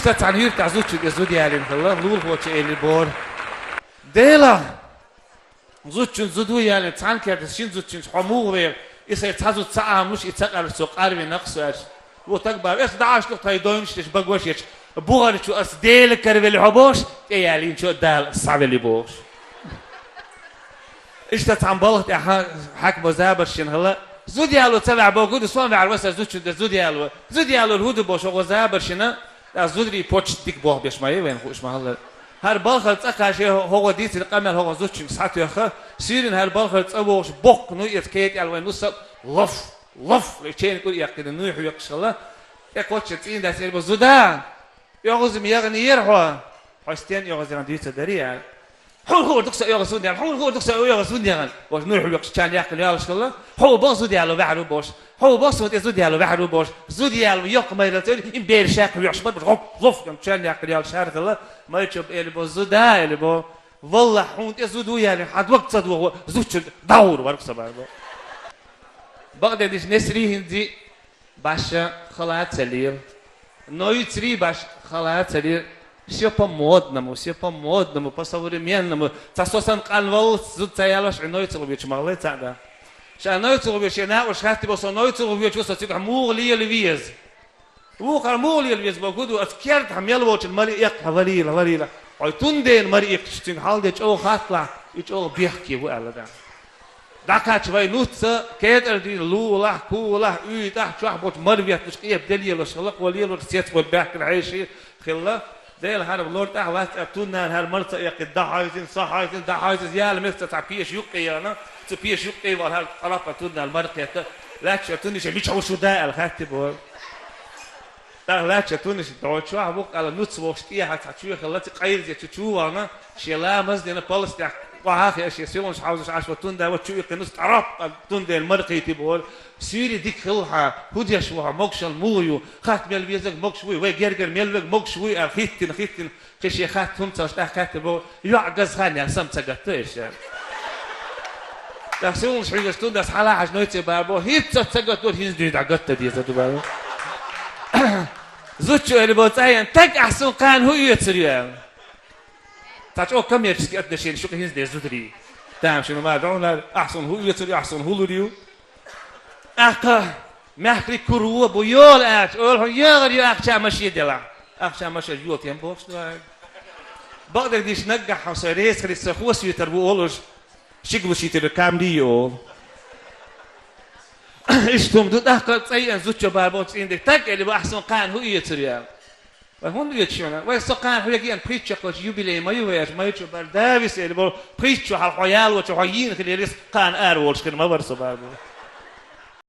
اشتت عن هيرت عزوتش الزود يعني الله لول هو شيء اللي بور ديلا زوتش زودو يعني تعال كده شين زوتش حمو غير إذا تحزو تسعة مش يتسقى السوق عربي نقص وتكبر إيش دعاش لقطة يدومش تش بقوش يش بوغر شو أصديل كربل حبوش إيه يعني شو دال الصعب اللي بوش إيش تتعم بالغت حك مزابر شين هلا زود يالو تبع بوجود صوم على الوسط زود يالو الهود بوش وغزابر شنا زودري بوتش ديك بوه بيش ما يوين خوش ما هلا هر بالغ تسقى شيء هو ديت القمل هو زود شو ساعته يخ سيرين هر بالغ تسووش بوق نو يتكيت على وين نص لف لشين يقول يقين نوح ويقش الله يقول شتين ده سير بزودا يغزم يغني يرحوا حستين يغزم عند ديت دريا هو دكسا يغزون يعني هو دكسا يغزون يعني ونوح ويقش كان يقين يا الله هو بزود يالو بعرو بوش هو بصوت يزود يالو بعرو بوش زود يالو يق ما يلتقي إن بير شاكل ويعشبط بس لف كم كان يقين يا شارد الله ما يشوف اللي بزودا اللي بو والله حون يزودوا يعني حد وقت صدوا زود دور ورك صباح بقدر ديش نسري هندي باش خلاص سليل نوي تري باش خلاص سليل سيبا مودنا مو بصور ميننا تصوصن قلبه زود تيالوش نوي تلبيش مغلي تعدا شان نوي تلبيش أنا وش خاتي بس نوي تلبيش وصل تيجي مغلي الفيز وقال مغلي الفيز بقولوا أفكرت هم يلوش المري يق هذليلا عيتون دين مري يقشتين حال ديش أو خاطلا يش أو بيحكي وقال ده دكات شوي نوتس كيد أردي لولا كولا تحت شو حبوت مربيات مش كيف دليل ولا شلق وليل ولا سيات والباك العيشي خلا ديل هذا بلورد وات أبتونا هالمرت يقد دعايزين صحايزين دعايزين يا لمست تعبيش يقي أنا تعبيش يقي وهال خلاص أبتونا المرت لا تشتوني شيء مش هو شو ده الخاتب لا تشتوني شيء دعوت شو حبوك على نوتس وشتيها هتشوي خلتي قيد يتشوي أنا شيلا مزدي أنا بالس وهاخي أشياء سيرون حاوز عاش وتوندا وتشوي قنص عرب توندا المرقي تبول سيري ديك خلها هودي شوها موكشل مويو خات ميل بيزك موكشوي وجرجر ميل موكشوي خيتن كشي خات هم تشتا كاتبو يعجز خاني سم تجتش لا سيرون شوي توندا حالا عش نوتي بابو هيت تجتور هيز دعجت دي زدو بابو زوجو اللي بوتاين تك أحسن كان هو يتريان تاچو كم يرسك أدنشين شو كهينز ده زودري تام شنو ما دعونا أحسن هو يتري أحسن هو لوريو أكا محكي كروه بيول أش أول هو يغري أخشى مشي دلا أخشى مشي يول تيم بوكس بقدر ديش نجح حسريس خلي سخوس يتربو أولش شكله شيء تبي كام ديول إيش توم دوت أكا أي زوجة باربوت عندك تك اللي بأحسن كان هو يتريان وهون يتشونا ويسقان هو يجي أن بريتش كوش يوبيلي ما يويش ما يتشو بردافيس اللي بقول بريتشو هالحيال وتحيين خلي يريس كان أرولش كن ما برسو باربو